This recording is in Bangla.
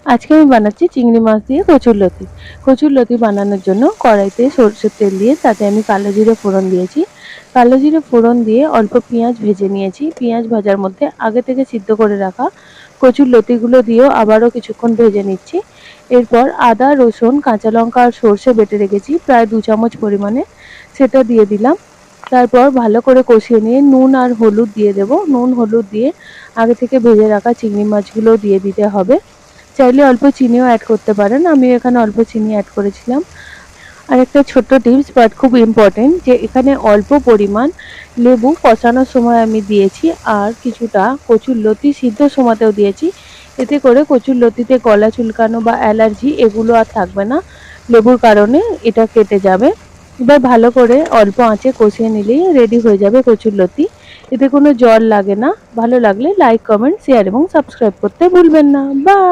আজকে আমি বানাচ্ছি চিংড়ি মাছ দিয়ে কচুরলতি। কচুরলতি বানানোর জন্য কড়াইতে সরষের তেল দিয়ে তাতে আমি কালো জিরে ফোড়ন দিয়েছি। কালো জিরে ফোড়ন দিয়ে অল্প পেঁয়াজ ভেজে নিয়েছি। পেঁয়াজ ভাজার মধ্যে আগে থেকে সিদ্ধ করে রাখা কচুরলতিগুলো দিয়েও আবারও কিছুক্ষণ ভেজে নিচ্ছি। এরপর আদা, রসুন, কাঁচা লঙ্কা আর সরষে বেটে রেখেছি প্রায় 2 চামচ পরিমাণে, সেটা দিয়ে দিলাম। তারপর ভালো করে কষিয়ে নিয়ে নুন আর হলুদ দিয়ে দেবো। নুন হলুদ দিয়ে আগে থেকে ভেজে রাখা চিংড়ি মাছগুলো দিয়ে দিতে হবে। চাইলে অল্প চিনিও অ্যাড করতে পারেন, আমি এখানে অল্প চিনি অ্যাড করেছিলাম। আর একটা ছোট্ট টিপস বাট খুব ইম্পর্টেন্ট, যে এখানে অল্প পরিমাণ লেবু কষানোর সময় আমি দিয়েছি আর কিছুটা কচুরলতি সিদ্ধ সময়তেও দিয়েছি। এতে করে কচুরলতিতে গলা চুলকানো বা অ্যালার্জি এগুলো আর থাকবে না, লেবুর কারণে এটা কেটে যাবে। এবার ভালো করে অল্প আঁচে কষিয়ে নিলেই রেডি হয়ে যাবে কচুরলতি। এতে কোনো জল লাগে না। ভালো লাগলে লাইক, কমেন্ট, শেয়ার এবং সাবস্ক্রাইব করতে ভুলবেন না। বাই।